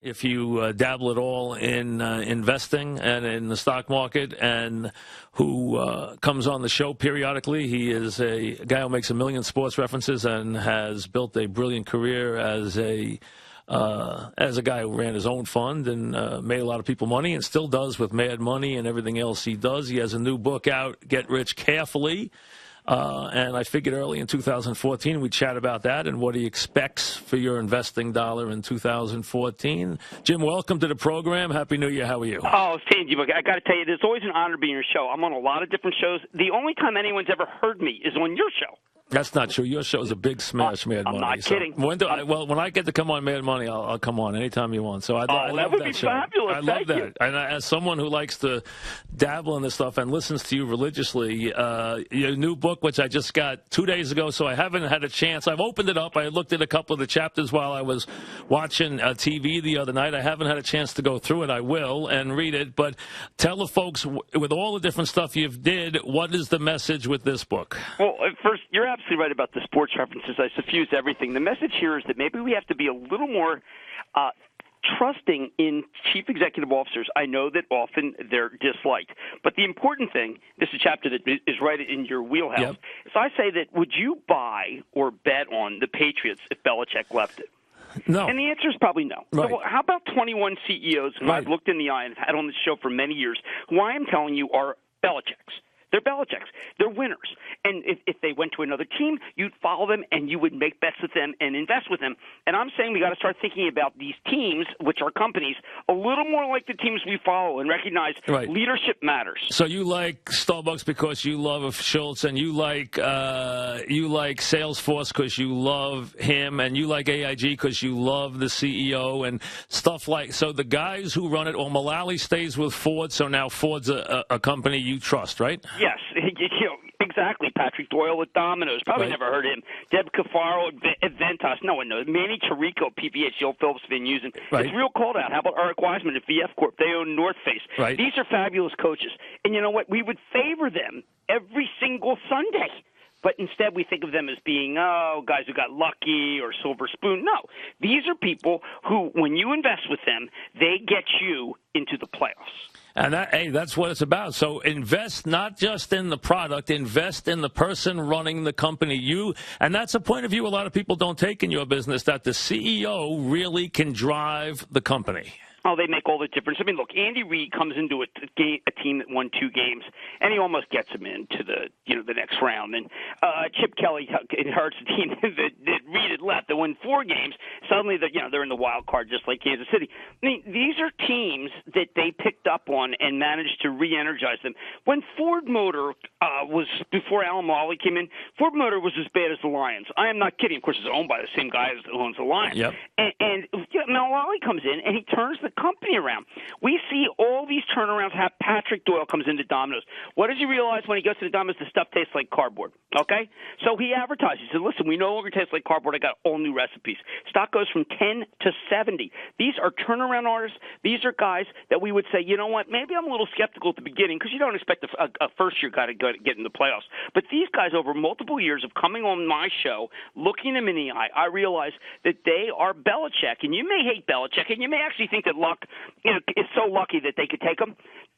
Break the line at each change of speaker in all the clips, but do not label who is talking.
if you dabble at all in investing and in the stock market, and who comes on the show periodically. He is a guy who makes a million sports references and has built a brilliant career as a guy who ran his own fund and made a lot of people money and still does with Mad Money and everything else he does. He has a new book out, Get Rich Carefully. And I figured early in 2014 we'd chat about that and what he expects for your investing dollar in 2014. Jim, welcome to the program. Happy New Year. How are you?
Oh, Sandy, I got to tell you, it's always an honor being on your show. I'm on a lot of different shows. The only time anyone's ever heard me is on your show.
That's not true. Your show's a big smash, Mad Money.
I'm not kidding.
When I get to come on Mad Money, I'll come on anytime you want. So I love
that would be
show.
Fabulous.
I love that. And as someone who likes to dabble in this stuff and listens to you religiously, your new book, which I just got 2 days ago, so I haven't had a chance. I've opened it up. I looked at a couple of the chapters while I was watching TV the other night. I haven't had a chance to go through it. I will and read it. But tell the folks, with all the different stuff you've did, what is the message with this book?
Well, first, you're absolutely right about the sports references. I suffuse everything. The message here is that maybe we have to be a little more trusting in chief executive officers. I know that often they're disliked. But the important thing, this is a chapter that is right in your wheelhouse.
Yep.
So I say that would you buy or bet on the Patriots if Belichick left it?
No.
And the answer is probably no.
Right.
So how about 21 CEOs who I've looked in the eye and had on the show for many years, who I am telling you are Belichick's? They're Belichick's. They're winners. And if they went to another team, you'd follow them and you would make bets with them and invest with them. And I'm saying we got to start thinking about these teams, which are companies, a little more like the teams we follow and recognize leadership matters.
So you like Starbucks because you love Schultz, and you like Salesforce because you love him, and you like AIG because you love the CEO and stuff like. So the guys who run it, or Mullally stays with Ford, so now Ford's a company you trust, right?
Yes, exactly. Patrick Doyle at Domino's. Probably never heard of him. Deb Cafaro at Ventas. No one knows. Manny Tirico, PVH, the old Phillips been using. It's real called out. How about Eric Wiseman at VF Corp? They own North Face.
Right.
These are fabulous coaches. And you know what? We would favor them every single Sunday. But instead we think of them as being, guys who got lucky or silver spoon. No. These are people who, when you invest with them, they get you into the playoffs.
And that's what it's about. So invest not just in the product, invest in the person running the company. And that's a point of view a lot of people don't take in your business, that the CEO really can drive the company.
Oh, they make all the difference. I mean, look, Andy Reid comes into a team that won 2 games, and he almost gets them into the next round. And Chip Kelly inherits a team that Reid had left that won 4 games. Suddenly, they're in the wild card just like Kansas City. I mean, these are teams that they picked up on and managed to re-energize them. When Ford Motor was, before Alan Mullally came in, Ford Motor was as bad as the Lions. I am not kidding. Of course, it's owned by the same guy who owns the Lions.
Yep.
And Mullally comes in, and he turns the company around. We see all these turnarounds. Patrick Doyle comes into Domino's. What does he realize when he goes to the Domino's? The stuff tastes like cardboard. Okay? So he advertises. He said, listen, we no longer taste like cardboard. I got all new recipes. Stock goes from 10 to 70. These are turnaround artists. These are guys that we would say, you know what, maybe I'm a little skeptical at the beginning because you don't expect a first-year guy to get in the playoffs. But these guys, over multiple years of coming on my show, looking them in the eye, I realize that they are Belichick. And you may hate Belichick, and you may actually think that luck is so lucky that they could take him.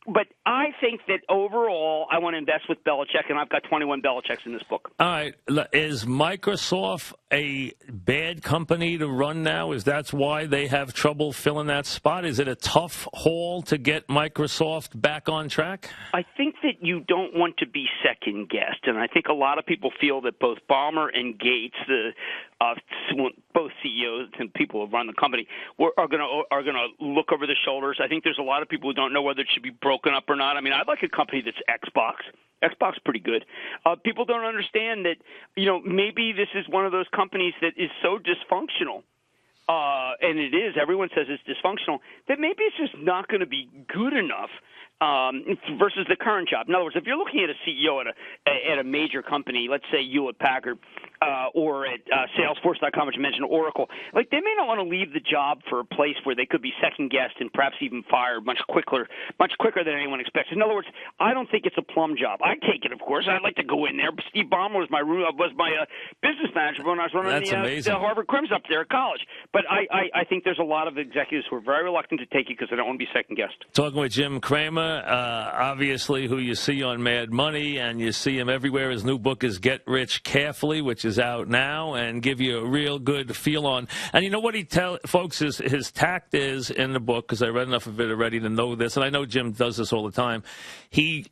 But I think that overall, I want to invest with Belichick, and I've got 21 Belichicks in this book.
All right. Is Microsoft a bad company to run now? Is that why they have trouble filling that spot? Is it a tough haul to get Microsoft back on track? I
think that you don't want to be second-guessed, and I think a lot of people feel that both Ballmer and Gates, both CEOs and people who run the company, are going to look over the shoulders. I think there's a lot of people who don't know whether it should be broken up or not. I mean, I'd like a company that's Xbox. Xbox is pretty good. People don't understand that, maybe this is one of those companies that is so dysfunctional, and it is. Everyone says it's dysfunctional, that maybe it's just not going to be good enough versus the current job. In other words, if you're looking at a CEO at a major company, let's say Hewlett-Packard, or at Salesforce.com, which you mentioned, Oracle, like they may not want to leave the job for a place where they could be second-guessed and perhaps even fired much quicker than anyone expects. In other words, I don't think it's a plum job. I take it, of course. I'd like to go in there. Steve Ballmer was my business manager when I was running the Harvard Crims up there at college. But I think there's a lot of executives who are very reluctant to take it because they don't want to be second-guessed.
Talking with Jim Cramer, obviously who you see on Mad Money, and you see him everywhere. His new book is Get Rich Carefully, which is out now, and give you a real good feel on. And you know what he tells folks is his tact is in the book, because I read enough of it already to know this, and I know Jim does this all the time. He's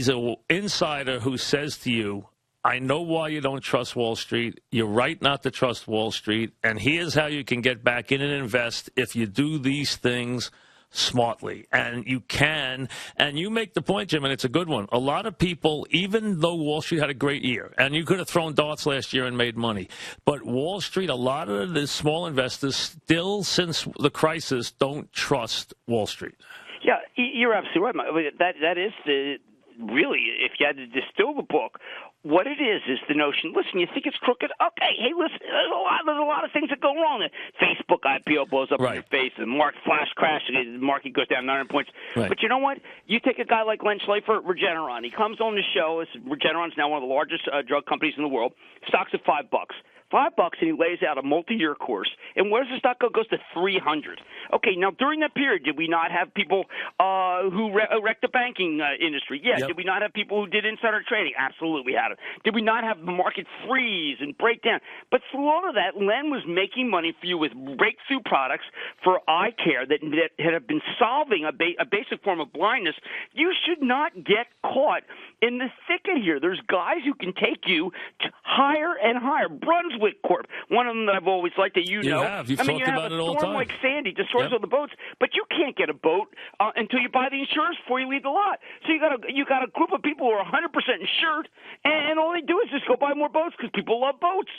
an insider who says to you, I know why you don't trust Wall Street. You're right not to trust Wall Street, and here's how you can get back in and invest if you do these things smartly. And you can, and you make the point, Jim, and it's a good one. A lot of people, even though Wall Street had a great year, and you could have thrown darts last year and made money, but Wall Street, a lot of the small investors still, since the crisis, don't trust Wall Street.
Yeah, you're absolutely right. That is really, if you had to distill the book, what it is the notion, listen, you think it's crooked? Okay, hey, listen, there's a lot of things that go wrong. The Facebook IPO blows up in your face, the market flash crash, the market goes down 900 points. Right. But you know what? You take a guy like Len Schleifer, Regeneron. He comes on the show. Regeneron's now one of the largest drug companies in the world. Stock's at $5. $5, and he lays out a multi-year course. And where does the stock go? It goes to 300. Okay, now during that period, did we not have people who wrecked the banking industry? Yeah. Yep. Did we not have people who did insider trading? Absolutely, we had it. Did we not have the market freeze and break down? But through all of that, Len was making money for you with breakthrough products for eye care that have been solving a basic form of blindness. You should not get caught in the thicket here. There's guys who can take you to higher and higher. Brunswick Corp, one of them that I've always liked that you know.
You've talked about it all the time.
A storm like Sandy destroys all the boats, but you can't get a boat until you buy the insurance before you leave the lot. So you got a group of people who are 100% insured, and all they do is just go buy more boats because people love boats.